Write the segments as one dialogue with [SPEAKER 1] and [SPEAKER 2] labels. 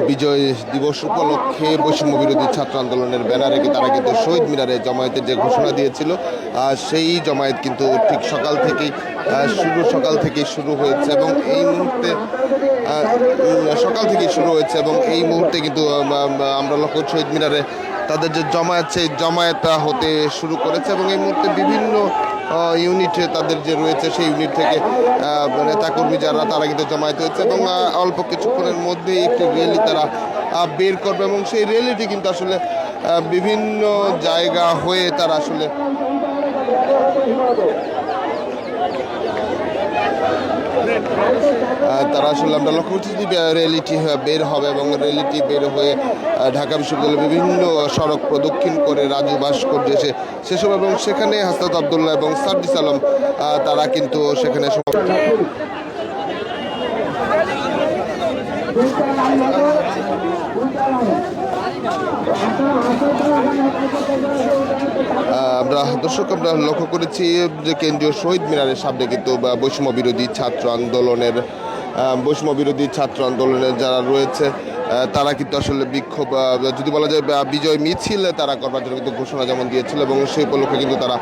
[SPEAKER 1] বিজয় দিবস উপলক্ষে বৈষম্য বিরোধী ছাত্র আন্দোলনের ব্যানারে তারা কিন্তু শহীদ মিনারে জমায়েতের যে ঘোষণা দিয়েছিল সেই জমায়েত কিন্তু ঠিক সকাল থেকেই শুরু হয়েছে এবং এই মুহূর্তে এই মুহূর্তে কিন্তু আমরা লক্ষ্য শহীদ মিনারে তাদের যে জমায়েত সেই জমায়েত হতে শুরু করেছে এবং এই মুহূর্তে বিভিন্ন ইউনিটে তাদের যে রয়েছে সেই ইউনিট থেকে নেতাকর্মী যারা তারা কিন্তু জমায়েত হয়েছে এবং অল্প কিছুক্ষণের মধ্যেই একটি র্যালি তারা বের করবে এবং সেই র্যালিটি কিন্তু আসলে বিভিন্ন জায়গা হয়ে তারা আসলে আমরা লক্ষ্য করছি যে র্যালিটি বের হবে এবং র্যালিটি বের হয়ে ঢাকা বিশ্ববিদ্যালয়ের বিভিন্ন সড়ক প্রদক্ষিণ করে রাজু ভাস্কর্য শেষ হবে এবং সেখানে হাসনাত আবদুল্লাহ এবং সার্জিস আলম তারা কিন্তু সেখানে আমরা লক্ষ্য করেছি যে কেন্দ্রীয় শহীদ মিনারের সামনে কিন্তু বৈষম্য বিরোধী ছাত্র আন্দোলনের যারা রয়েছে তারা কিন্তু আসলে বিক্ষোভ যদি বলা যায় বিজয় মিছিল তারা করবার জন্য কিন্তু ঘোষণা যেমন দিয়েছিল এবং সেই উপলক্ষে কিন্তু তারা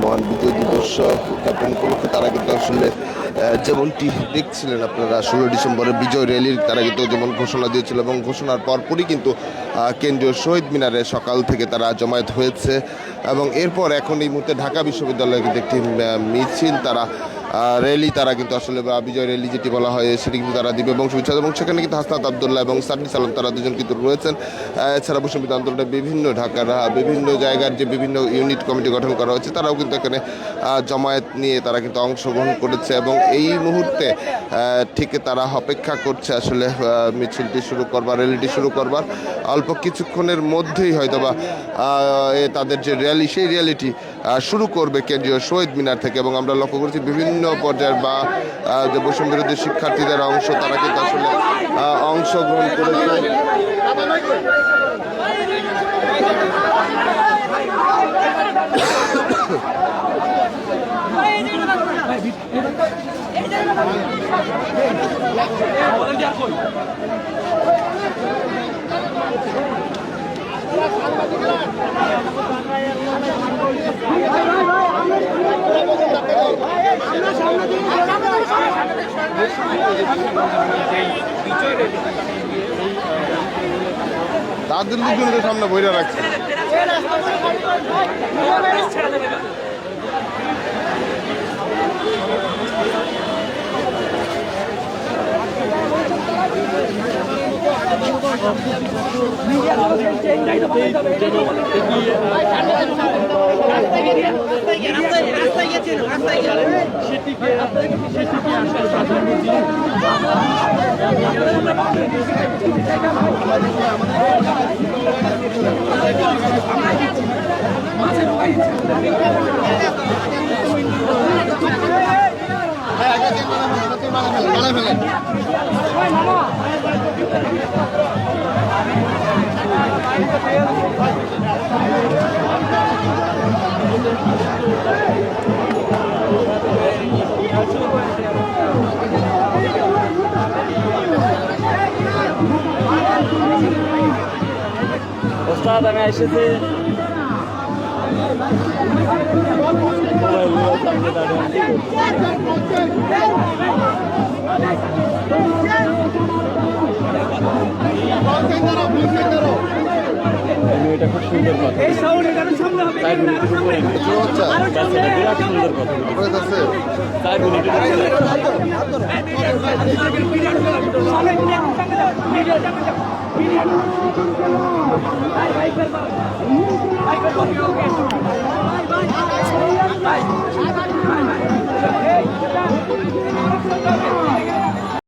[SPEAKER 1] মহান বিজয় দিবস উদযাপন উপলক্ষে তারা কিন্তু আসলে যেমনটি দেখছিলেন আপনারা 16 ডিসেম্বরের বিজয় র্যালির তারা কিন্তু যেমন ঘোষণা দিয়েছিল এবং ঘোষণার পরপরই কিন্তু কেন্দ্রীয় শহীদ মিনারে সকাল থেকে তারা জমায়েত হয়েছে এবং এরপর এখন এই মুহূর্তে ঢাকা বিশ্ববিদ্যালয়ে কিন্তু একটি মিছিল র্যালি তারা কিন্তু আসলে বিজয় র্যালি যেটি বলা হয় সেটি কিন্তু তারা দিবে এবং সেখানে কিন্তু হাসনাত আবদুল্লাহ এবং সার্জিস আলম তারা দুজন কিন্তু রয়েছেন। এছাড়া বৈষম্য আন্দোলনের বিভিন্ন ঢাকার বিভিন্ন জায়গার যে বিভিন্ন ইউনিট কমিটি গঠন করা হয়েছে তারাও কিন্তু এখানে জমায়েত নিয়ে তারা কিন্তু অংশগ্রহণ করেছে এবং এই মুহূর্তে ঠিক তারা অপেক্ষা করছে আসলে মিছিলটি শুরু করবার র্যালিটি শুরু করবার অল্প কিছুক্ষণের মধ্যেই হয়তোবা তাদের যে র্যালি সেই র্যালিটি শুরু করবে কেন্দ্রীয় শহীদ মিনার থেকে এবং আমরা লক্ষ্য করছি বিভিন্ন পর্যায়ের বা যে বৈষম্য বিরোধী শিক্ষার্থীদের অংশ তারা কিন্তু আসলে অংশগ্রহণ করেছে। তাদের দুজনের সামনে বইরা রাখছে
[SPEAKER 2] ওস্তাদ আমি এসেছি এটা খুব সুন্দর কথা বিরাট সুন্দর কথা।
[SPEAKER 3] ভাই